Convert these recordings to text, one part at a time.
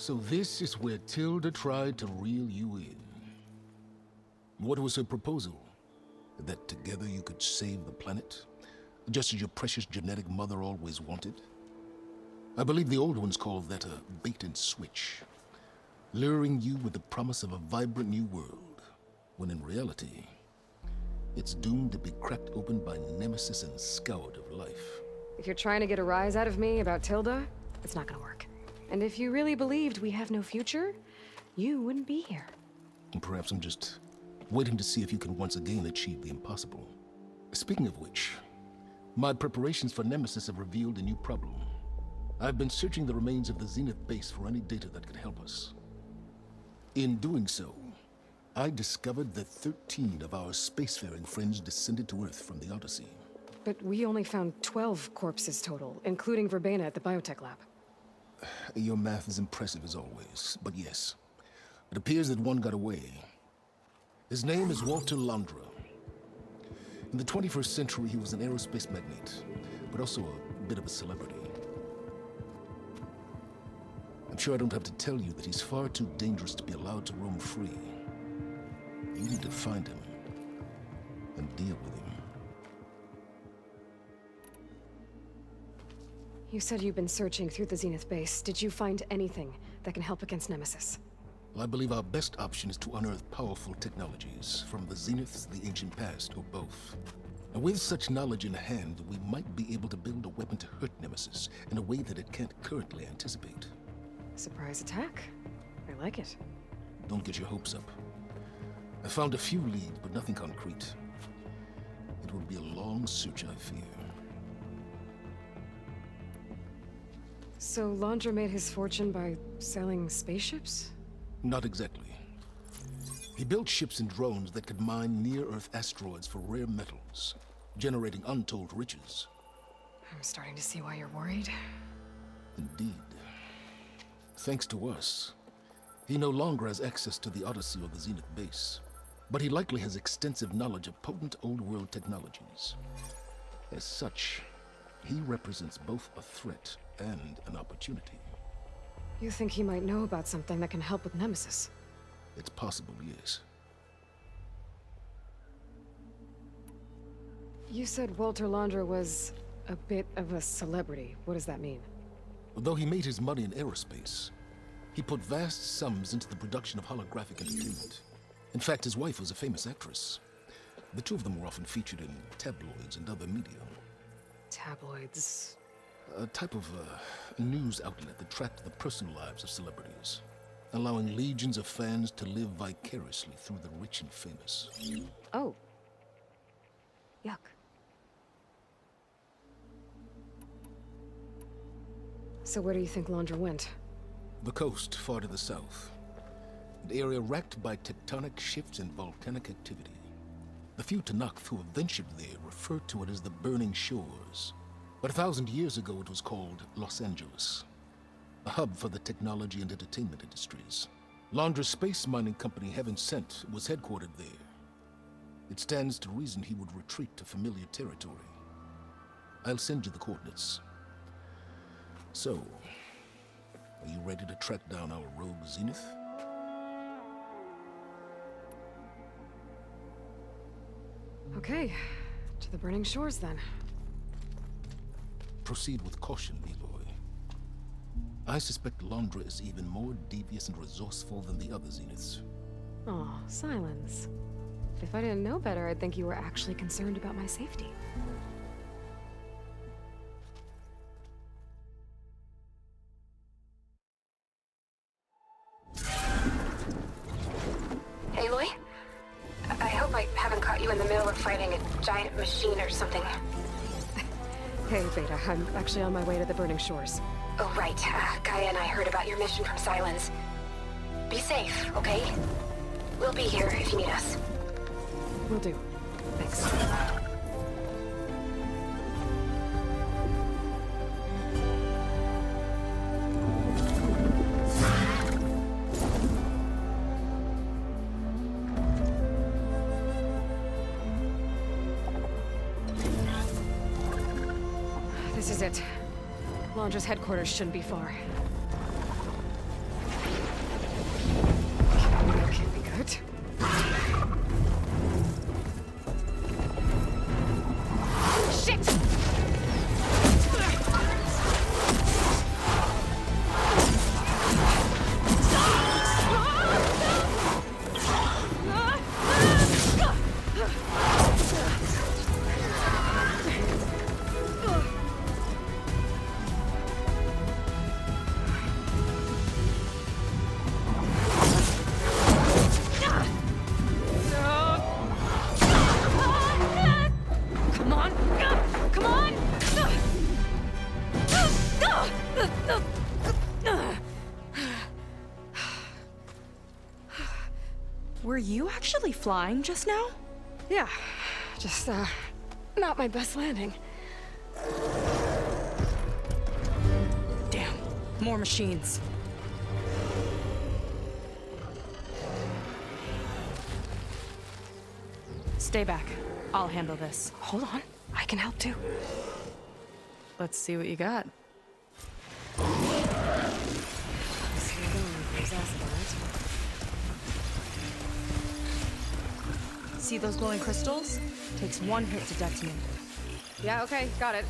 So this is where Tilda tried to reel you in. What was her proposal? That together you could save the planet? Just as your precious genetic mother always wanted? I believe the old ones called that a bait and switch. Luring you with the promise of a vibrant new world, when in reality, it's doomed to be cracked open by nemesis and scoured of life. If you're trying to get a rise out of me about Tilda, it's not gonna work. And if you really believed we have no future, you wouldn't be here. And perhaps I'm just waiting to see if you can once again achieve the impossible. Speaking of which, my preparations for Nemesis have revealed a new problem. I've been searching the remains of the Zenith base for any data that could help us. In doing so, I discovered that 13 of our spacefaring friends descended to Earth from the Odyssey. But we only found 12 corpses total, including Verbena at the biotech lab. Your math is impressive as always, but yes, it appears that one got away. His name is Walter Londra. In the 21st century, he was an aerospace magnate, but also a bit of a celebrity. I'm sure I don't have to tell you that he's far too dangerous to be allowed to roam free. You need to find him and deal with him. You said you've been searching through the Zenith base. Did you find anything that can help against Nemesis? Well, I believe our best option is to unearth powerful technologies, from the Zeniths, the ancient past, or both. And with such knowledge in hand, we might be able to build a weapon to hurt Nemesis in a way that it can't currently anticipate. Surprise attack? I like it. Don't get your hopes up. I found a few leads, but nothing concrete. It will be a long search, I fear. So Londra made his fortune by selling spaceships? Not exactly. He built ships and drones that could mine near-Earth asteroids for rare metals, generating untold riches. I'm starting to see why you're worried. Indeed. Thanks to us, he no longer has access to the Odyssey or the Zenith base, but he likely has extensive knowledge of potent old-world technologies. As such, he represents both a threat and an opportunity. You think he might know about something that can help with Nemesis? It's possible, yes. You said Walter Londra was a bit of a celebrity. What does that mean? Although he made his money in aerospace, he put vast sums into the production of holographic entertainment. In fact, his wife was a famous actress. The two of them were often featured in tabloids and other media. Tabloids? A type of news outlet that tracked the personal lives of celebrities, allowing legions of fans to live vicariously through the rich and famous. Oh. Yuck. So where do you think Londra went? The coast, far to the south. An area racked by tectonic shifts and volcanic activity. The few Tanakh who have ventured there refer to it as the Burning Shores. But 1,000 years ago it was called Los Angeles, a hub for the technology and entertainment industries. Londra's space mining company, Heaven Sent, was headquartered there. It stands to reason he would retreat to familiar territory. I'll send you the coordinates. So, are you ready to track down our rogue Zenith? Okay, to the Burning Shores then. Proceed with caution, Aloy. I suspect Londra is even more devious and resourceful than the other Zeniths. Aw, silence. If I didn't know better, I'd think you were actually concerned about my safety. Aloy? I hope I haven't caught you in the middle of fighting a giant machine or something. Hey, Beta, I'm actually on my way to the Burning Shores. Oh, right. Gaia and I heard about your mission from Silence. Be safe, okay? We'll be here if you need us. Will do. Thanks. This is it. Londra's headquarters shouldn't be far. Shit! Come on! Come on! Were you actually flying just now? Yeah, just, not my best landing. Damn, more machines. Stay back. I'll handle this. Hold on, I can help too. Let's see what you got. See those glowing crystals? Takes one hit to detonate. Yeah, okay, got it.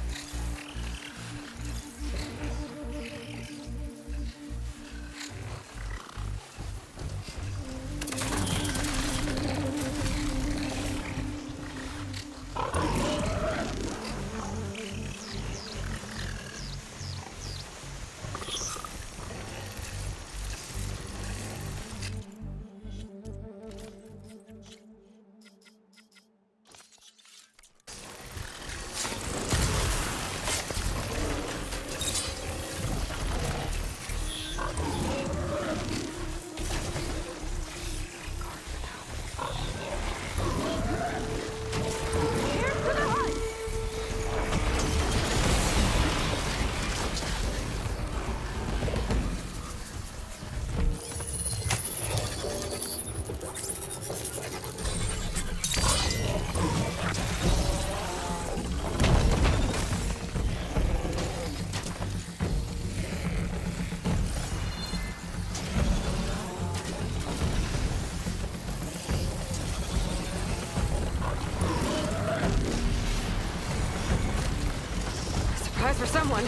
Surprise for someone.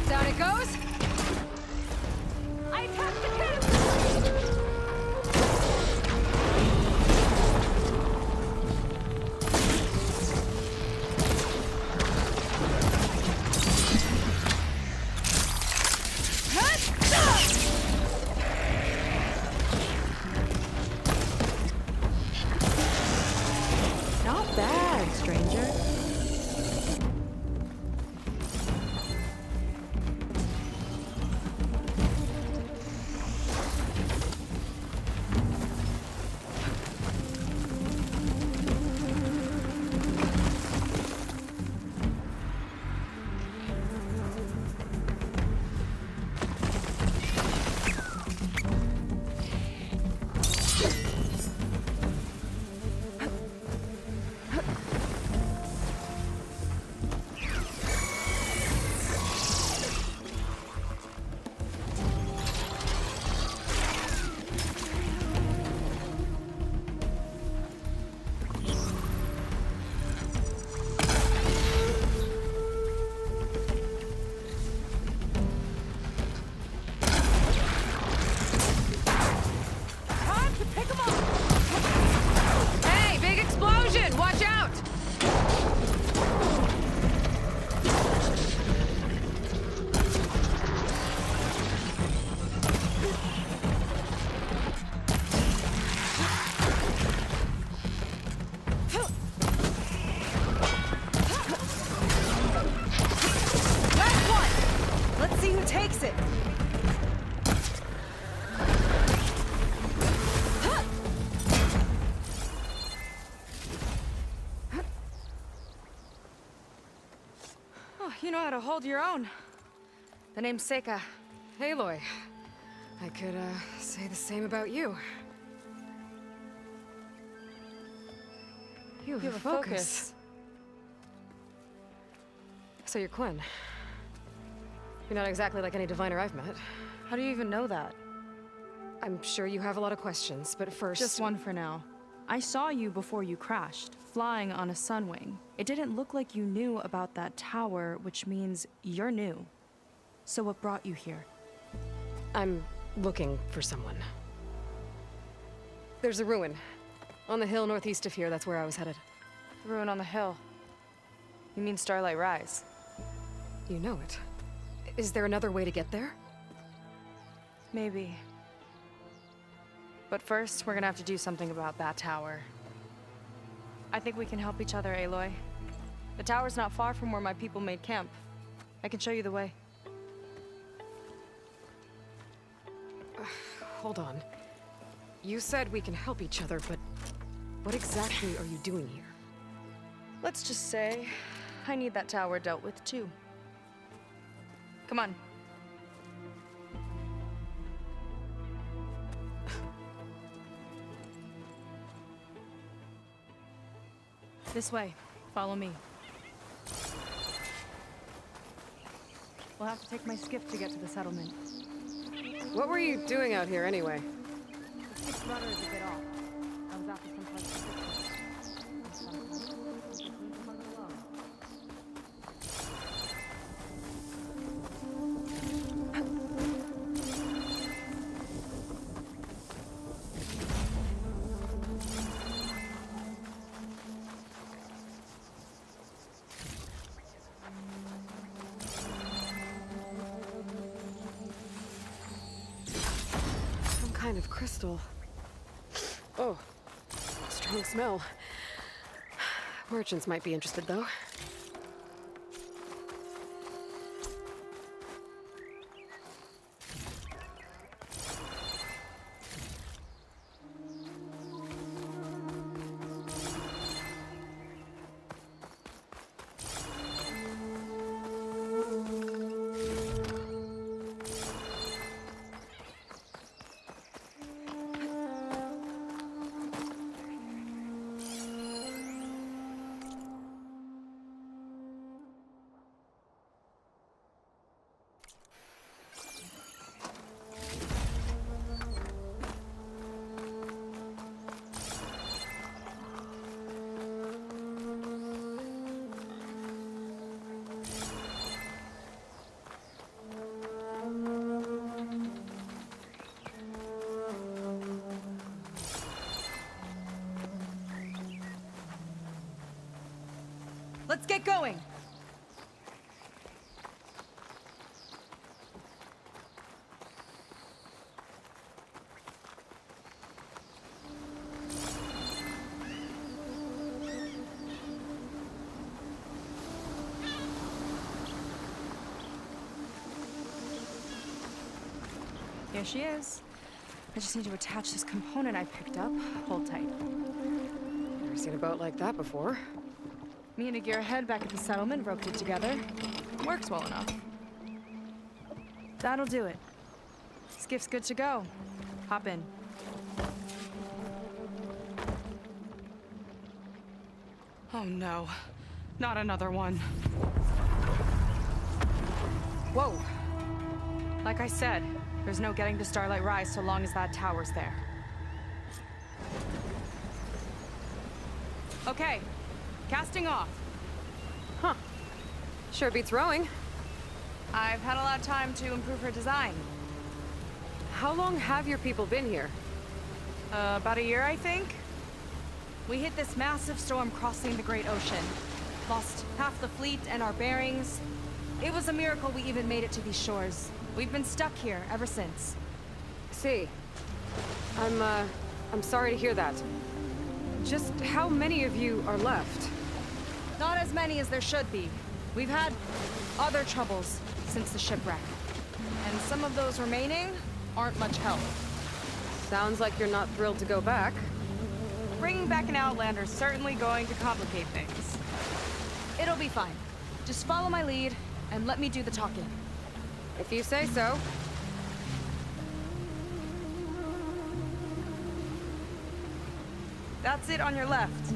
Down it goes. I attack the cannon. Not bad, stranger. Hey, big explosion! Watch out! Last one! Let's see who takes it. Oh, you know how to hold your own. The name's Seyka. Aloy. I could, say the same about you. You have a focus. So you're Quen. You're not exactly like any diviner I've met. How do you even know that? I'm sure you have a lot of questions, but first... Just one for now. I saw you before you crashed, flying on a sunwing. It didn't look like you knew about that tower, which means you're new. So what brought you here? I'm looking for someone. There's a ruin. On the hill northeast of here, that's where I was headed. Ruin on the hill. You mean Starlight Rise? You know it. Is there another way to get there? Maybe. But first, we're gonna have to do something about that tower. I think we can help each other, Aloy. The tower's not far from where my people made camp. I can show you the way. Hold on. You said we can help each other, but what exactly are you doing here? Let's just say, I need that tower dealt with too. Come on. This way. Follow me. We'll have to take my skiff to get to the settlement. What were you doing out here anyway? The skiff's rudder is a bit off. I was after some place to fix it. And sometimes it's between the hunt alone. Kind of crystal. Oh, strong smell. Merchants might be interested, though. Let's get going! Here she is. I just need to attach this component I picked up. Hold tight. Never seen a boat like that before. Me and a gearhead back at the settlement roped it together. Works well enough. That'll do it. Skiff's good to go. Hop in. Oh no. Not another one. Whoa. Like I said, there's no getting to Starlight Rise so long as that tower's there. Okay. Casting off. Huh. Sure beats rowing. I've had a lot of time to improve her design. How long have your people been here? About a year, I think. We hit this massive storm crossing the Great Ocean. Lost half the fleet and our bearings. It was a miracle we even made it to these shores. We've been stuck here ever since. See. I'm sorry to hear that. Just how many of you are left? Not as many as there should be. We've had other troubles since the shipwreck. And some of those remaining aren't much help. Sounds like you're not thrilled to go back. Bringing back an Outlander's certainly going to complicate things. It'll be fine. Just follow my lead and let me do the talking. If you say so. That's it on your left.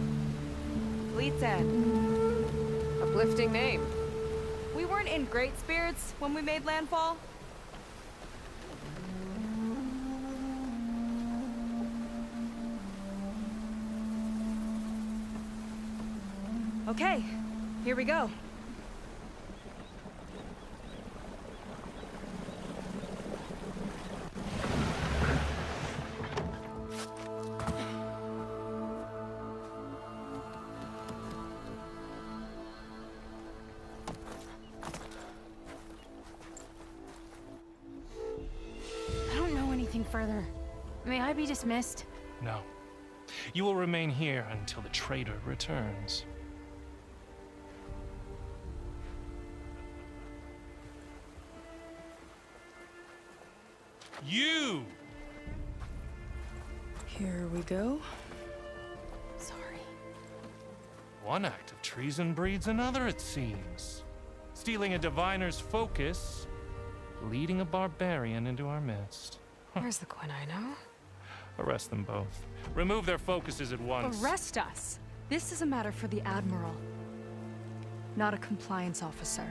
fleet's end. Uplifting name. We weren't in great spirits when we made landfall. Okay, here we go. I don't know anything further. May I be dismissed? No. You will remain here until the traitor returns. You! Here we go. Sorry. One act of treason breeds another, it seems. Stealing a diviner's focus, leading a barbarian into our midst. Where's the Quen I know? Arrest them both. Remove their focuses at once. Arrest us. This is a matter for the Admiral, not a compliance officer.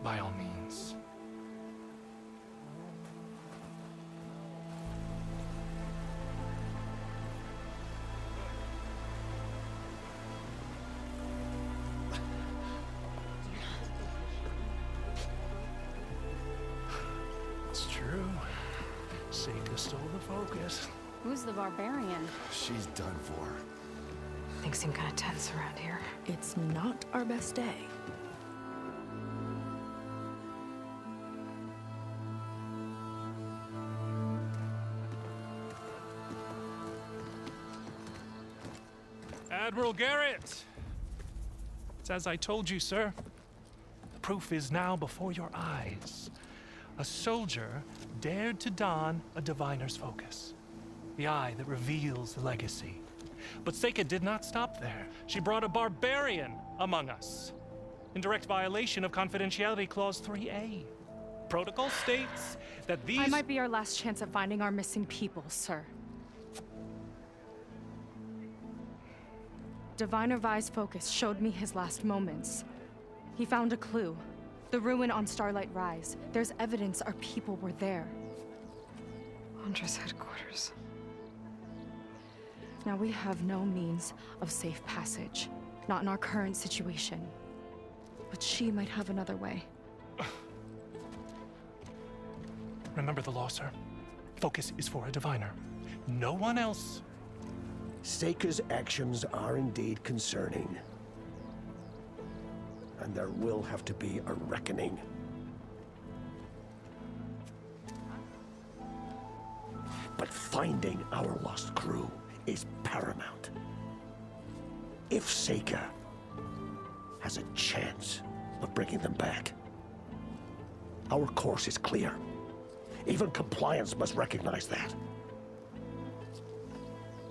By all means. It's true. Seyka stole the focus. Who's the barbarian? She's done for. Things seem kind of tense around here. It's not our best day. Admiral Garrett! It's as I told you, sir. The proof is now before your eyes. A soldier dared to don a diviner's focus. The eye that reveals the legacy. But Seyka did not stop there. She brought a barbarian among us. In direct violation of Confidentiality Clause 3A. Protocol states that these— I might be our last chance at finding our missing people, sir. Diviner Vi's focus showed me his last moments. He found a clue. The ruin on Starlight Rise. There's evidence our people were there. Londra's headquarters. Now we have no means of safe passage. Not in our current situation. But she might have another way. Remember the law, sir. Focus is for a diviner. No one else. Seyka's actions are indeed concerning. And there will have to be a reckoning. But finding our lost crew is paramount. If Seyka has a chance of bringing them back, our course is clear. Even compliance must recognize that.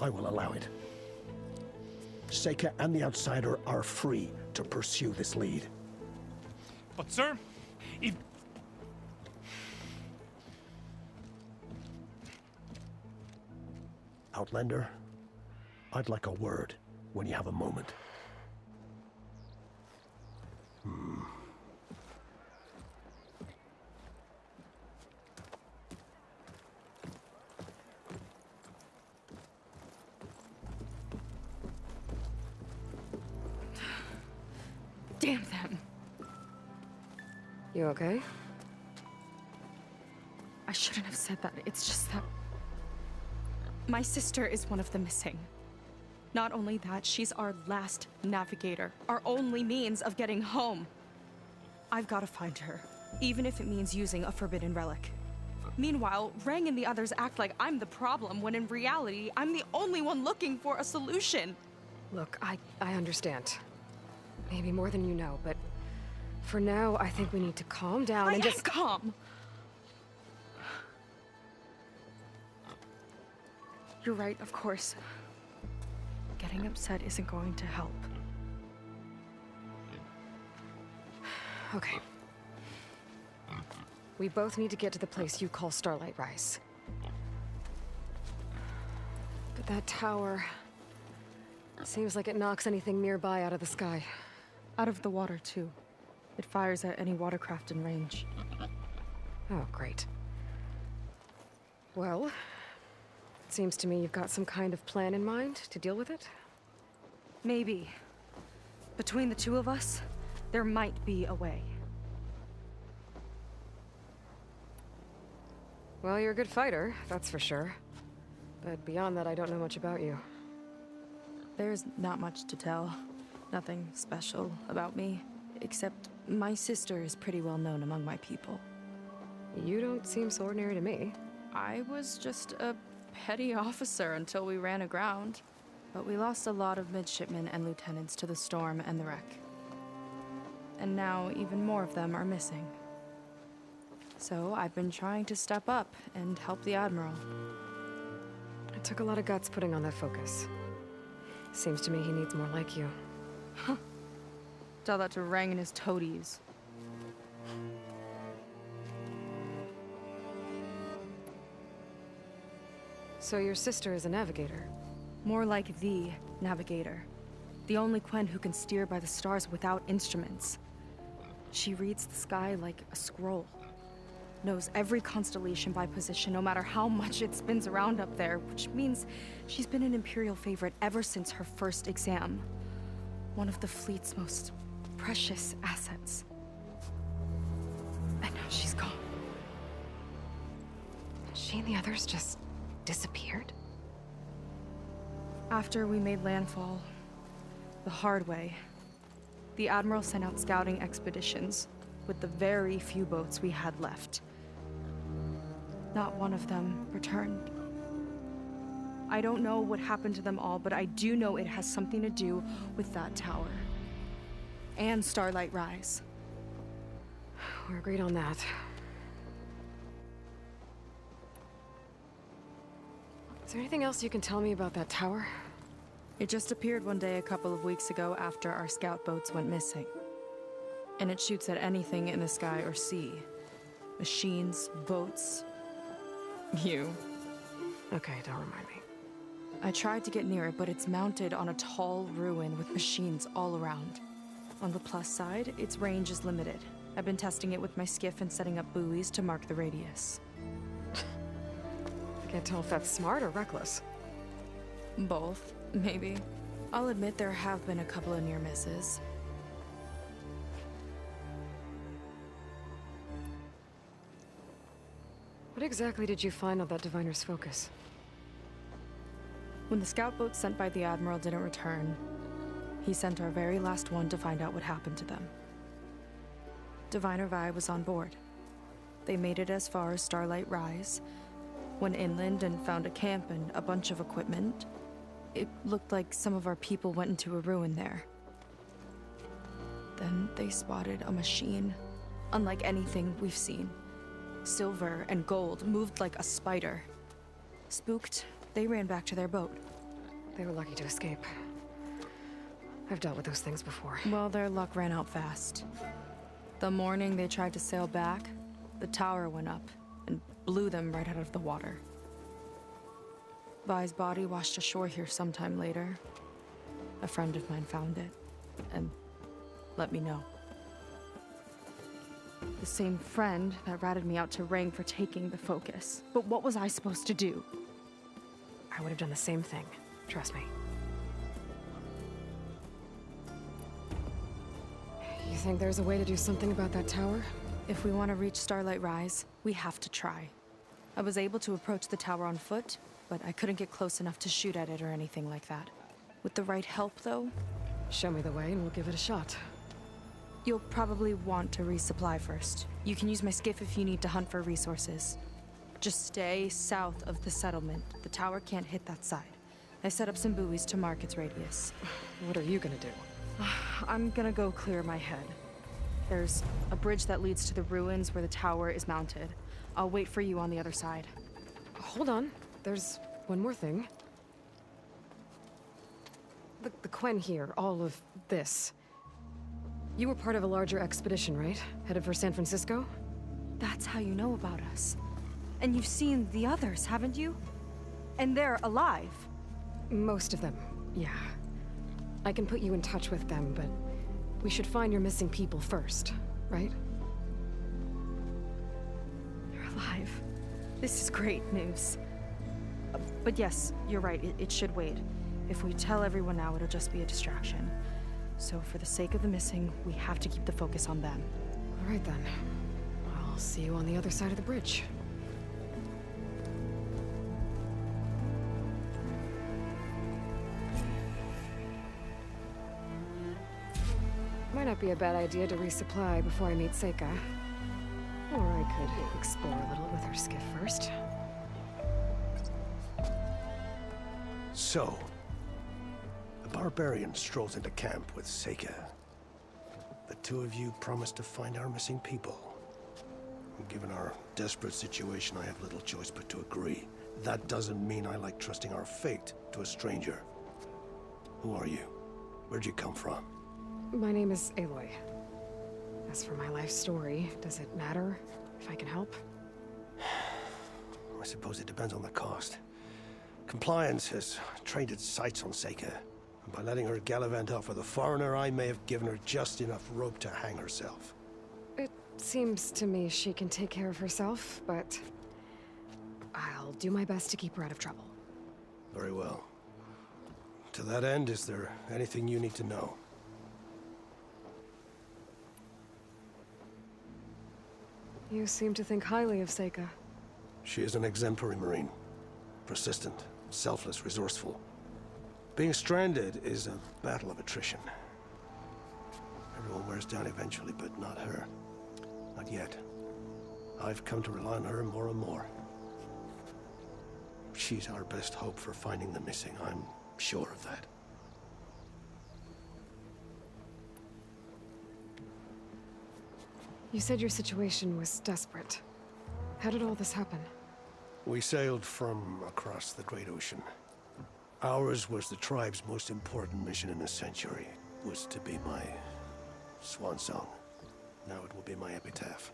I will allow it. Seyka and the Outsider are free to pursue this lead. But, sir, if... Outlander, I'd like a word when you have a moment. Damn them. You okay? I shouldn't have said that. It's just that my sister is one of the missing. Not only that, she's our last navigator, our only means of getting home. I've got to find her, even if it means using a forbidden relic. Meanwhile, Rang and the others act like I'm the problem, when in reality, I'm the only one looking for a solution. Look, I understand. Maybe more than you know, but for now, I think we need to calm down and just— calm. You're right, of course. Getting upset isn't going to help. Okay. We both need to get to the place you call Starlight Rise. But that tower... seems like it knocks anything nearby out of the sky. Out of the water, too. It fires at any watercraft in range. Oh, great. Well, it seems to me you've got some kind of plan in mind to deal with it. Maybe. Between the two of us, there might be a way. Well, you're a good fighter, that's for sure. But beyond that, I don't know much about you. There's not much to tell. Nothing special about me, except my sister is pretty well known among my people. You don't seem so ordinary to me. I was just a petty officer until we ran aground. But we lost a lot of midshipmen and lieutenants to the storm and the wreck. And now even more of them are missing. So I've been trying to step up and help the Admiral. It took a lot of guts putting on that focus. Seems to me he needs more like you. Tell that to Rang and his toadies. So your sister is a navigator? More like the navigator. The only Quen who can steer by the stars without instruments. She reads the sky like a scroll. Knows every constellation by position, no matter how much it spins around up there, which means she's been an Imperial favorite ever since her first exam. One of the fleet's most precious assets. And now she's gone. She and the others just disappeared? After we made landfall, the hard way, the Admiral sent out scouting expeditions with the very few boats we had left. Not one of them returned. I don't know what happened to them all, but I do know it has something to do with that tower. And Starlight Rise. We're agreed on that. Is there anything else you can tell me about that tower? It just appeared one day a couple of weeks ago after our scout boats went missing. And it shoots at anything in the sky or sea. Machines, boats. You. Okay, don't remind me. I tried to get near it, but it's mounted on a tall ruin with machines all around. On the plus side, its range is limited. I've been testing it with my skiff and setting up buoys to mark the radius. I can't tell if that's smart or reckless. Both, maybe. I'll admit there have been a couple of near misses. What exactly did you find on that diviner's focus? When the scout boat sent by the Admiral didn't return, he sent our very last one to find out what happened to them. Diviner Vi was on board. They made it as far as Starlight Rise, went inland and found a camp and a bunch of equipment. It looked like some of our people went into a ruin there. Then they spotted a machine, unlike anything we've seen. Silver and gold, moved like a spider. Spooked, they ran back to their boat. They were lucky to escape. I've dealt with those things before. Well, their luck ran out fast. The morning they tried to sail back, the tower went up and blew them right out of the water. Vi's body washed ashore here sometime later. A friend of mine found it and let me know. The same friend that ratted me out to Rang for taking the focus. But what was I supposed to do? I would have done the same thing. Trust me. You think there's a way to do something about that tower? If we want to reach Starlight Rise, we have to try. I was able to approach the tower on foot, but I couldn't get close enough to shoot at it or anything like that. With the right help, though, Show me the way and we'll give it a shot. you'll probably want to resupply first. You can use my skiff if you need to hunt for resources. Just stay south of the settlement. The tower can't hit that side. I set up some buoys to mark its radius. What are you gonna do? I'm gonna go clear my head. There's a bridge that leads to the ruins where the tower is mounted. I'll wait for you on the other side. Hold on. There's one more thing. The Quen here, all of this. You were part of a larger expedition, right? Headed for San Francisco? That's how you know about us. And you've seen the others, haven't you? And they're alive. Most of them, yeah. I can put you in touch with them, but we should find your missing people first, right? You're alive. This is great news. But yes, you're right, it should wait. If we tell everyone now, it'll just be a distraction. So for the sake of the missing, we have to keep the focus on them. All right then. I'll see you on the other side of the bridge. Might not be a bad idea to resupply before I meet Seyka. Or I could explore a little with her skiff first. So, the barbarian strolls into camp with Seyka. The two of you promised to find our missing people. Given our desperate situation, I have little choice but to agree. That doesn't mean I like trusting our fate to a stranger. Who are you? Where'd you come from? My name is Aloy. As for my life story, does it matter if I can help? I suppose it depends on the cost. Compliance has trained its sights on Seyka. And by letting her gallivant off with a foreigner, I may have given her just enough rope to hang herself. It seems to me she can take care of herself, but I'll do my best to keep her out of trouble. Very well. To that end, is there anything you need to know? You seem to think highly of Seyka. She is an exemplary Marine. Persistent, selfless, resourceful. Being stranded is a battle of attrition. Everyone wears down eventually, but not her. Not yet. I've come to rely on her more and more. She's our best hope for finding the missing, I'm sure of that. You said your situation was desperate. How did all this happen? We sailed from across the Great Ocean. Ours was the tribe's most important mission in a century. It was to be my swan song. Now it will be my epitaph.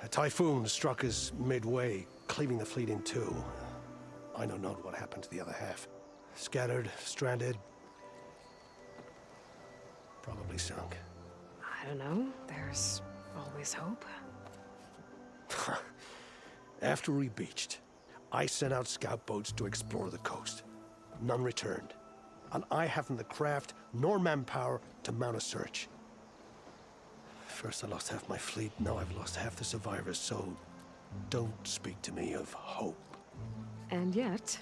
A typhoon struck us midway, cleaving the fleet in two. I know not what happened to the other half. Scattered, stranded, probably sunk. I don't know. There's always hope. After we beached, I sent out scout boats to explore the coast. None returned. And I haven't the craft nor manpower to mount a search. First I lost half my fleet, now I've lost half the survivors, so don't speak to me of hope. And yet,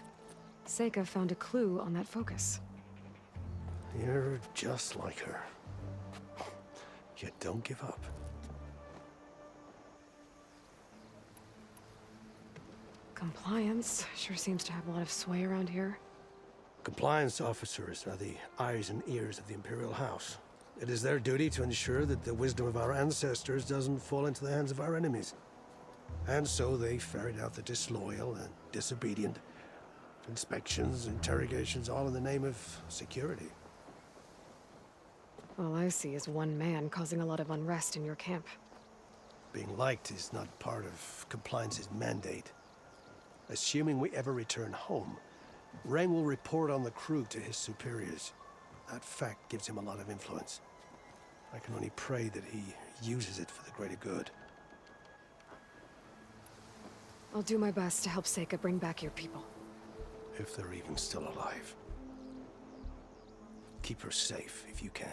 Seyka found a clue on that focus. You're just like her. You don't give up. Compliance sure seems to have a lot of sway around here. Compliance officers are the eyes and ears of the Imperial House. It is their duty to ensure that the wisdom of our ancestors doesn't fall into the hands of our enemies. And so they ferret out the disloyal and disobedient. Inspections, interrogations, all in the name of security. All I see is one man causing a lot of unrest in your camp. Being liked is not part of Compliance's mandate. Assuming we ever return home, Rang will report on the crew to his superiors. That fact gives him a lot of influence. I can only pray that he uses it for the greater good. I'll do my best to help Seyka bring back your people. If they're even still alive. Keep her safe if you can.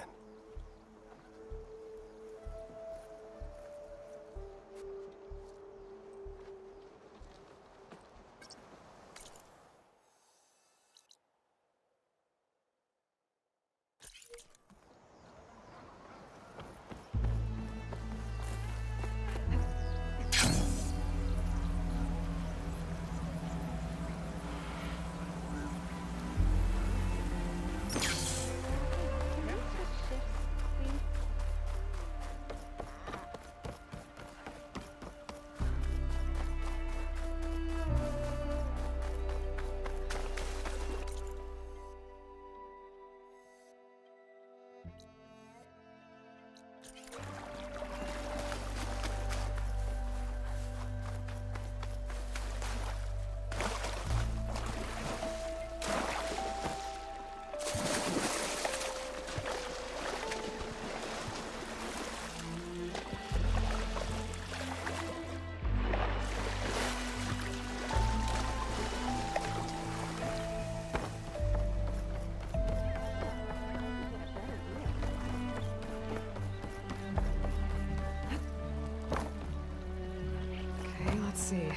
see.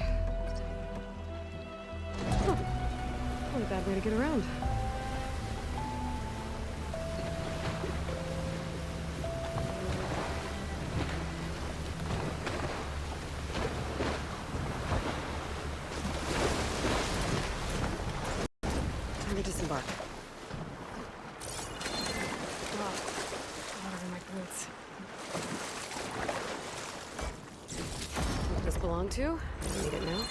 Huh. Not a bad way to get around. Time to disembark. Wow. Water in my boots. What does this belong to? I don't need it now.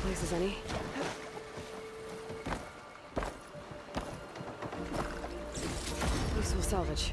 Places any? Useful salvage.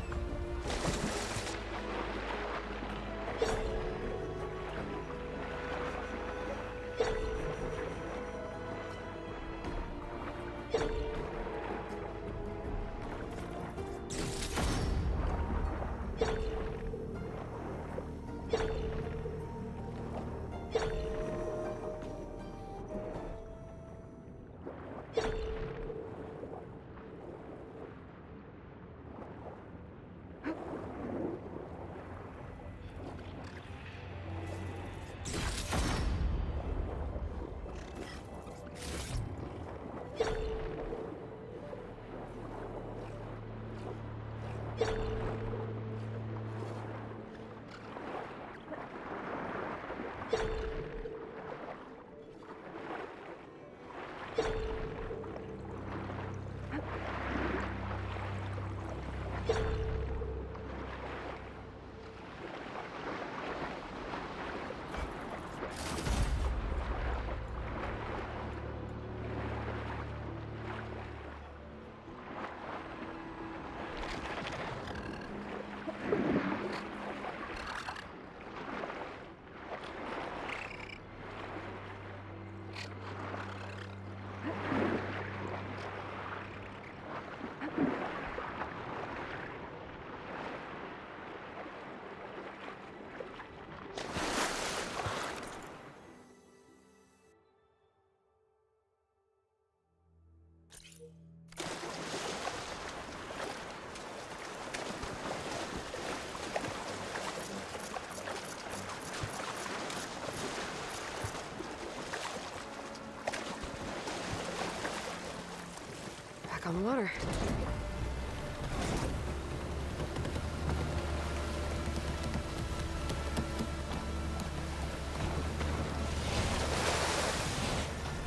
On the water.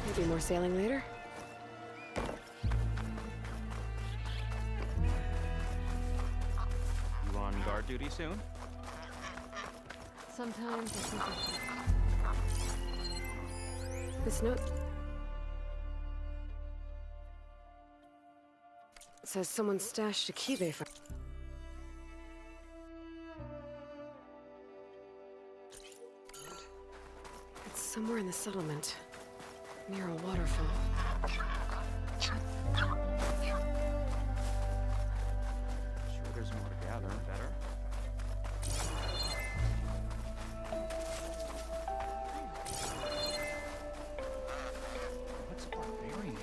Maybe more sailing later. You on guard duty soon? Sometimes I think this note says someone stashed a key they found. It's somewhere in the settlement, near a waterfall. Sure, there's more to gather. Better? What's barbarian?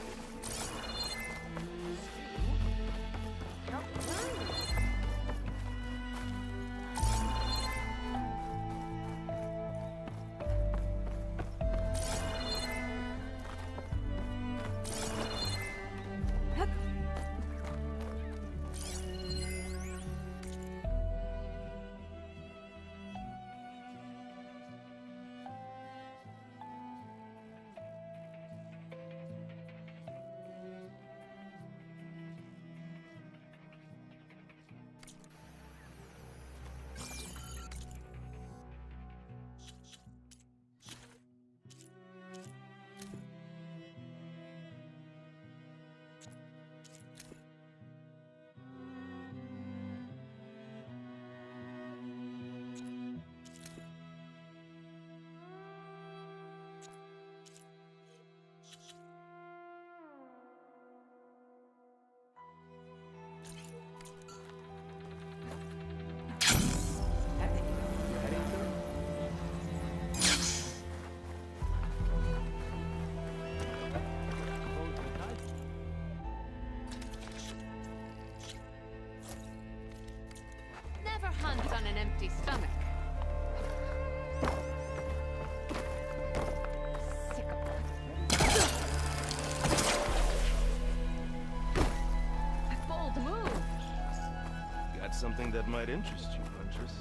that might interest you, Huntress.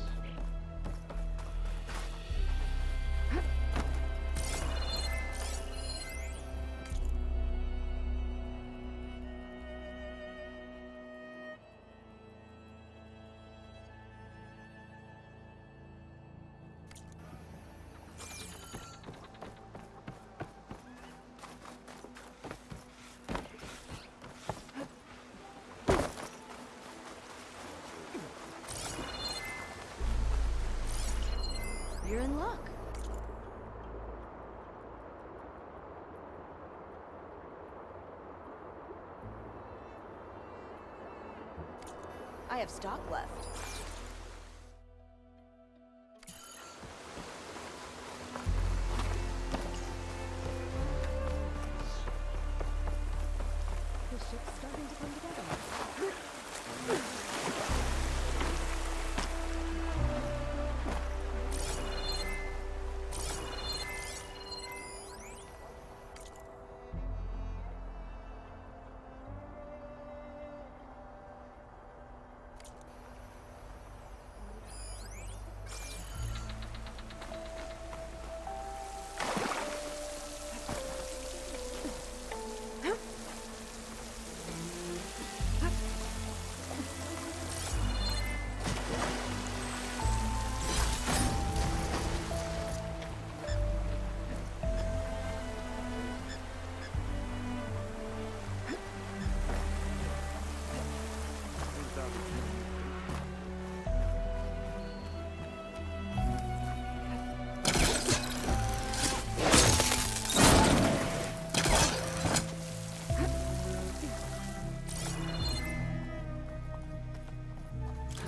You're in luck. I have stock left. The ship's starting to come together.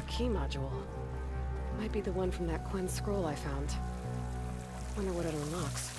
Key module. Might be the one from that Quen scroll I found. Wonder what it unlocks.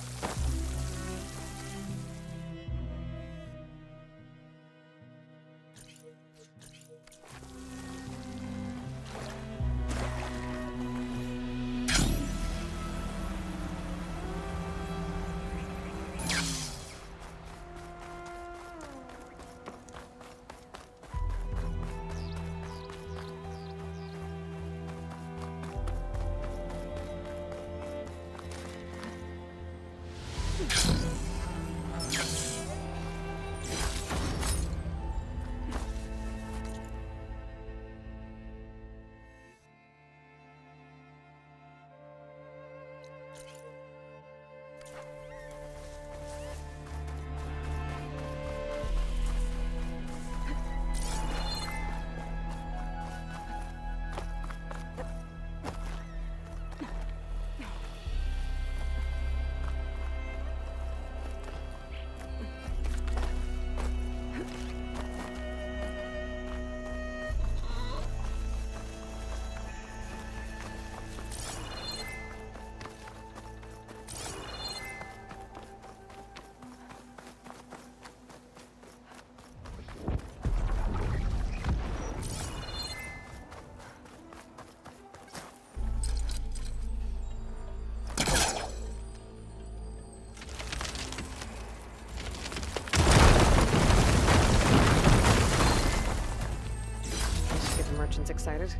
Merchants excited?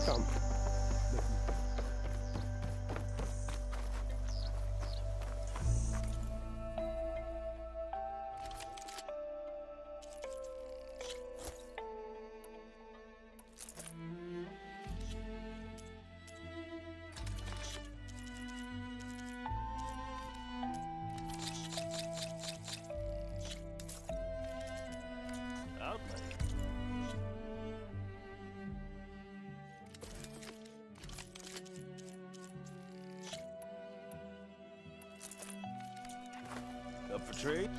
Come. Up for trade?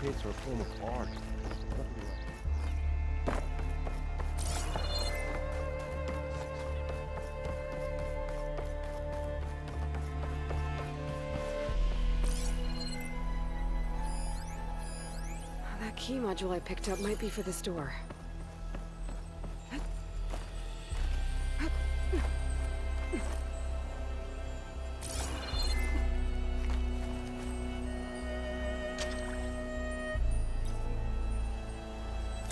paints are a form of art. Nothing like That key module I picked up might be for this door.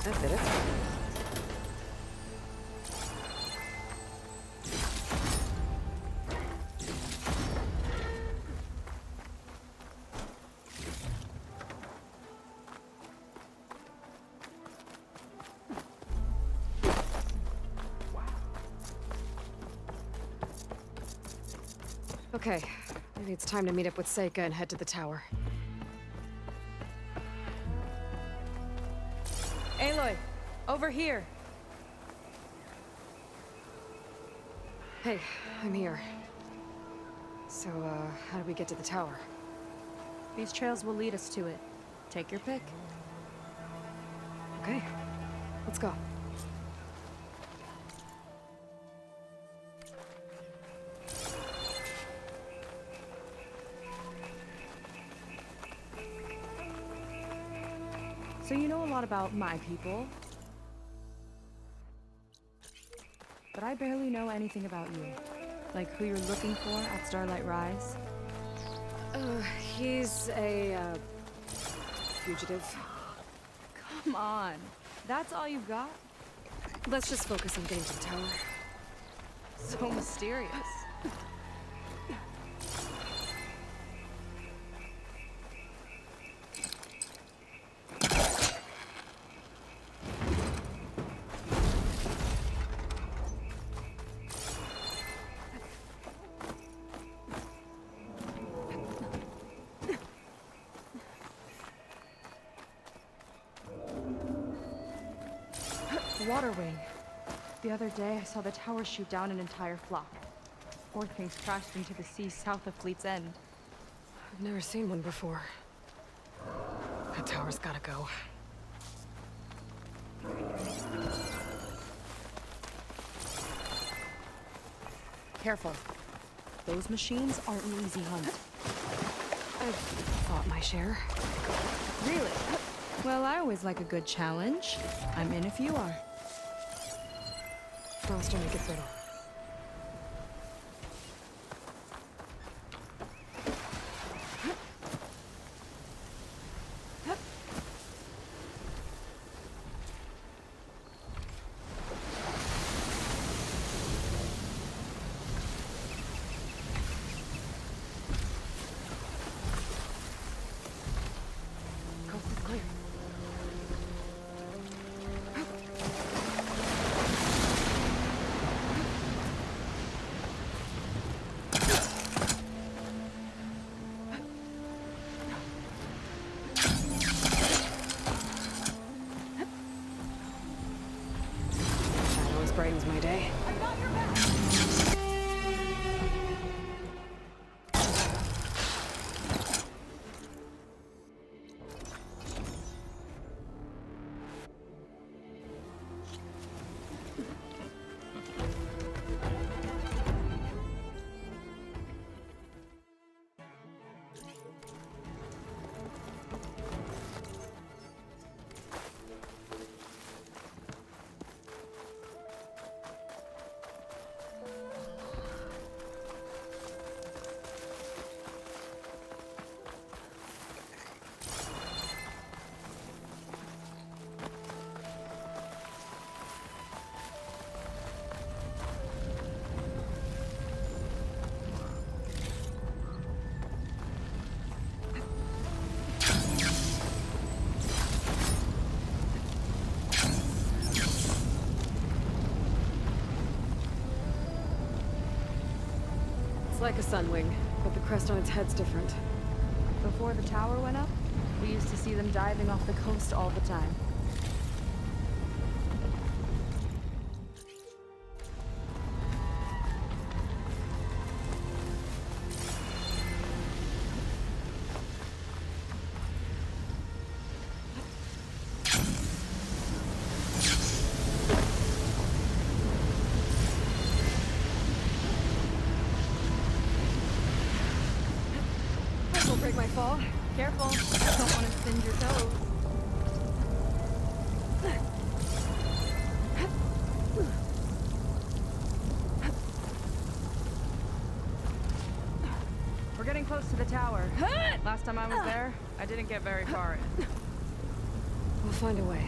That did it. Okay, maybe it's time to meet up with Seyka and head to the tower. Aloy, over here. Hey, I'm here. So, how do we get to the tower? These trails will lead us to it. Take your pick. Okay, let's go. So you know a lot about my people. But I barely know anything about you. Like who you're looking for at Starlight Rise. He's a, fugitive. Come on. That's all you've got? Let's just focus on getting to the tower. So mysterious. Water wing. The other day, I saw the tower shoot down an entire flock. 4 things crashed into the sea south of Fleet's End. I've never seen one before. That tower's gotta go. Careful. Those machines aren't an easy hunt. I've fought my share. Really? Well, I always like a good challenge. I'm in if you are. Frost will make it brittle. Coast is clear. That always brightens my day. It's like a sunwing, but the crest on its head's different. Before the tower went up, we used to see them diving off the coast all the time. my fall. Careful. Don't want to spin your toes. We're getting close to the tower. Last time I was there, I didn't get very far in. We'll find a way.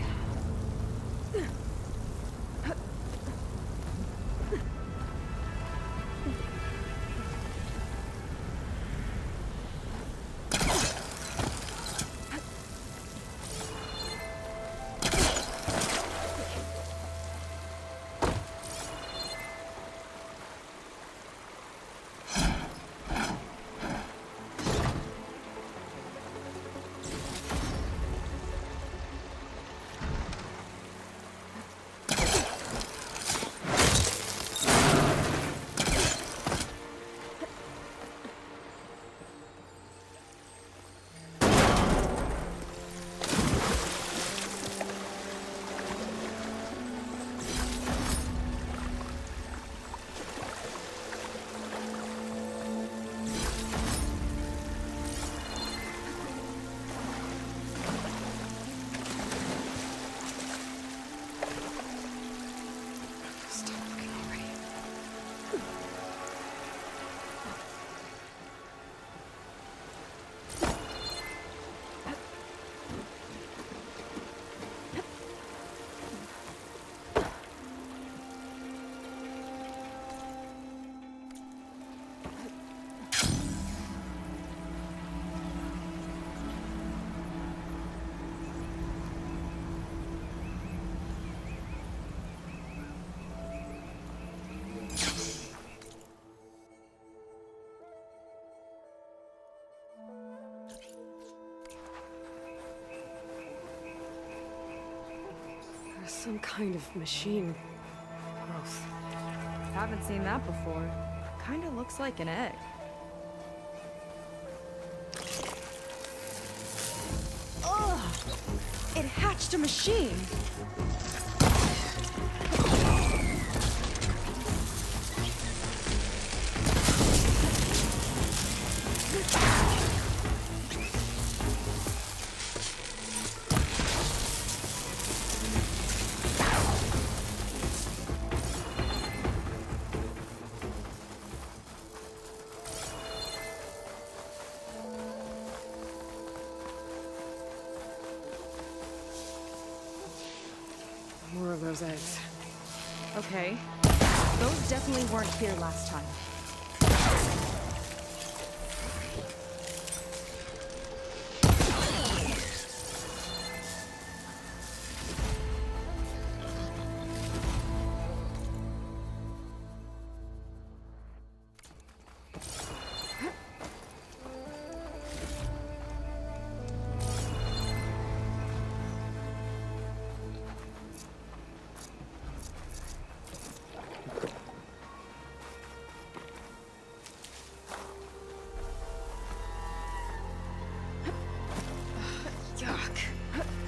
Some kind of machine growth. Haven't seen that before. Kinda looks like an egg. Ugh! It hatched a machine! More of those eggs. Okay. Those definitely weren't here last time.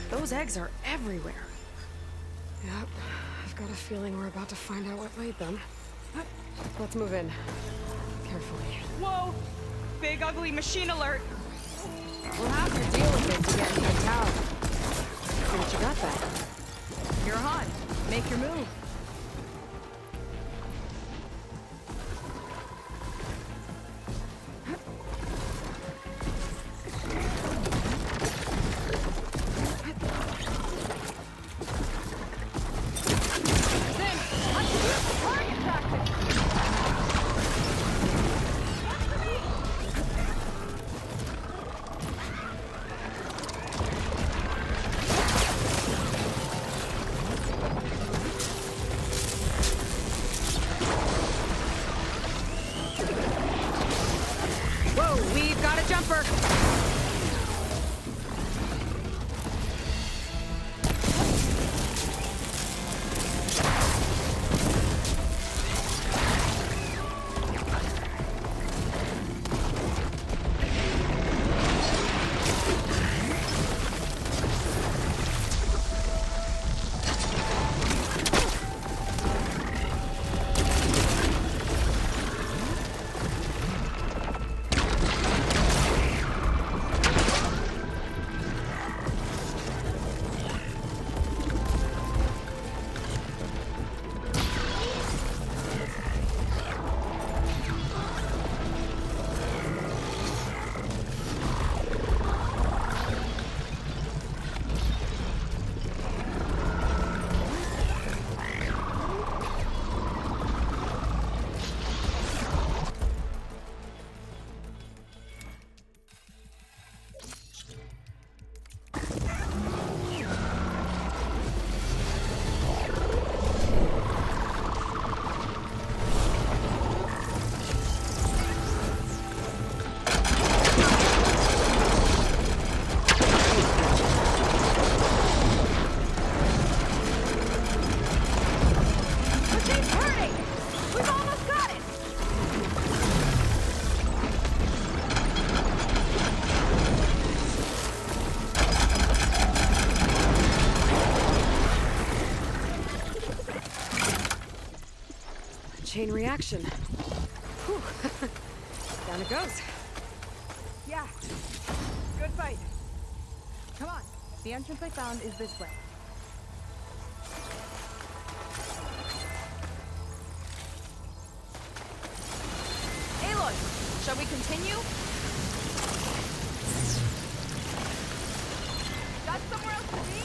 Those eggs are everywhere. Yep. I've got a feeling we're about to find out what laid them. Let's move in. Carefully. Whoa! Big ugly machine alert! We'll have to deal with it to get into the tower. See what you got there. You're on. Make your move. We've got a jumper! chain reaction. Whew. Down it goes. Yeah. Good fight. Come on. The entrance I found is this way. Aloy, shall we continue? Got somewhere else to be?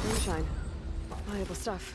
Moonshine. Valuable stuff.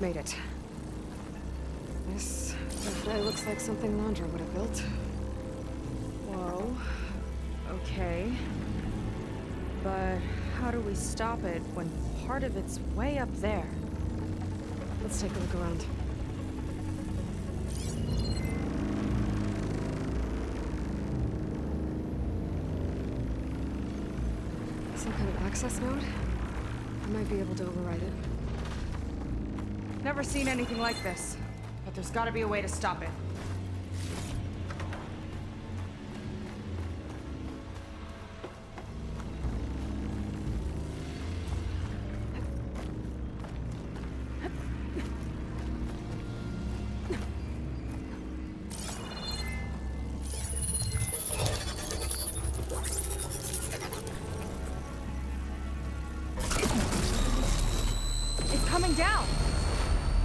Made it. This definitely looks like something Londra would have built. Whoa. Okay. But how do we stop it when part of it's way up there? Let's take a look around. Some kind of access node? I might be able to override it. Never seen anything like this, but there's gotta be a way to stop it. It's coming down!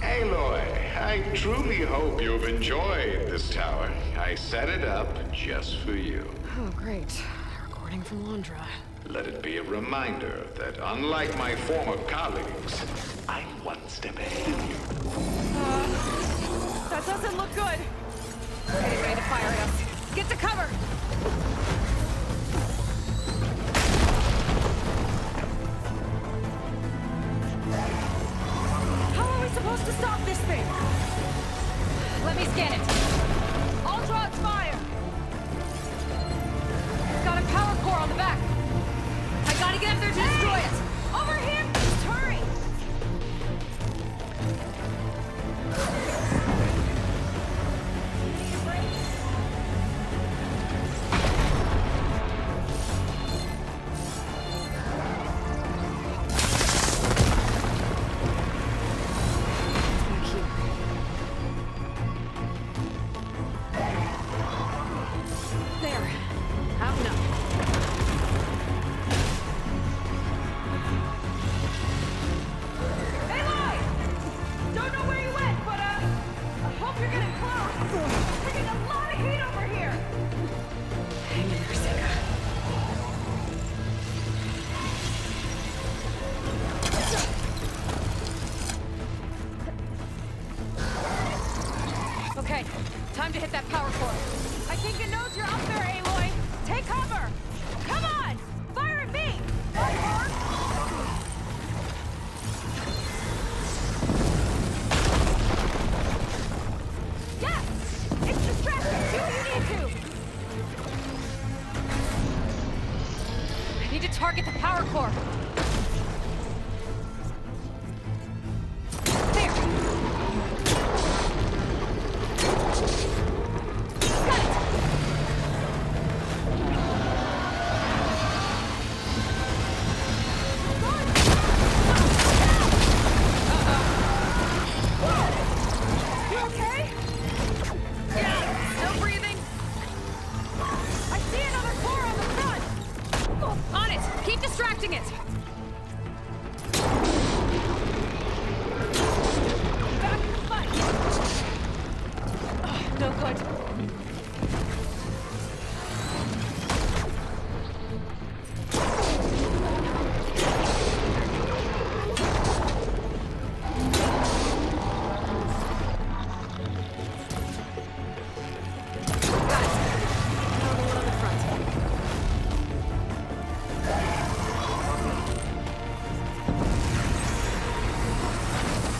Aloy, I truly hope you've enjoyed this tower. I set it up just for you. Oh, great. Recording from Londra. Let it be a reminder that unlike my former colleagues, I'm one step ahead of you. That doesn't look good! Getting ready to fire at us. Get to cover! How are we supposed to stop this thing? Let me scan it. I'll draw its fire. It's got a power core on the back. I gotta get up there to destroy it. Over here! Just hurry! There. Out now. Aloy! Don't know where you went, but I hope you're getting close. We're getting a lot of heat over here. Hang in there, Seyka. Okay, time to hit that power core. I think it knows you're up there, Aloy. Take cover. Come on, fire at me. Yes, it's distracting. Do what you need to. I need to target the power core. There. Got it. You okay? Yeah, still breathing. I see another core on the front. On it. Keep distracting it. Back in the fight. No good. Got it. Now the one on the front.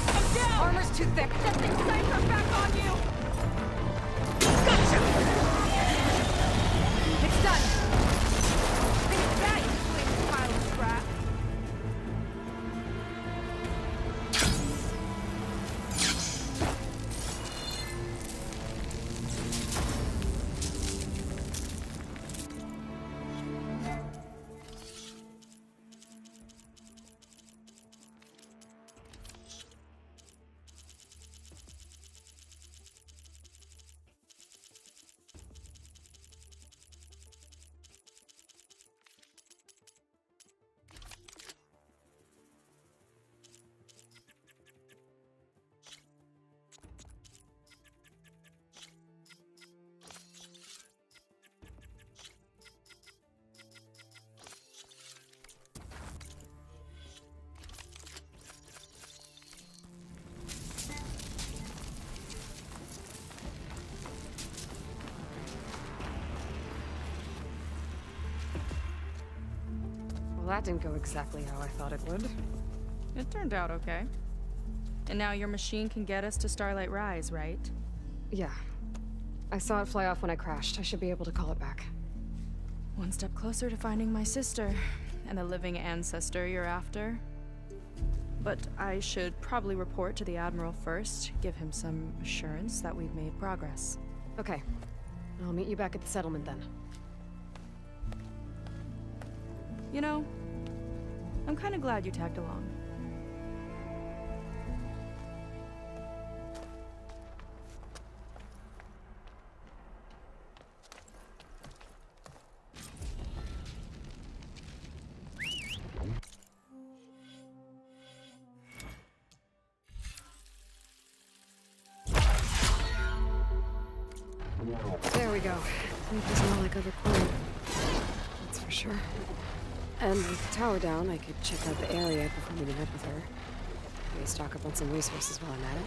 I'm down. Armor's too thick. That thing's sights are back on you. Gotcha. It's done. Think that, you fleeing pile of scrap. Well, that didn't go exactly how I thought it would. It turned out okay. And now your machine can get us to Starlight Rise, right? Yeah. I saw it fly off when I crashed. I should be able to call it back. One step closer to finding my sister, and the living ancestor you're after. But I should probably report to the Admiral first, give him some assurance that we've made progress. Okay. I'll meet you back at the settlement then. You know, I'm kind of glad you tagged along. There we go. It was more like other Queen. That's for sure. And with the tower down, I could check out the area before meeting up with her. Maybe stock up on some resources while I'm at it.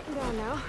Getting down now.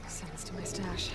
Sounds to my stash.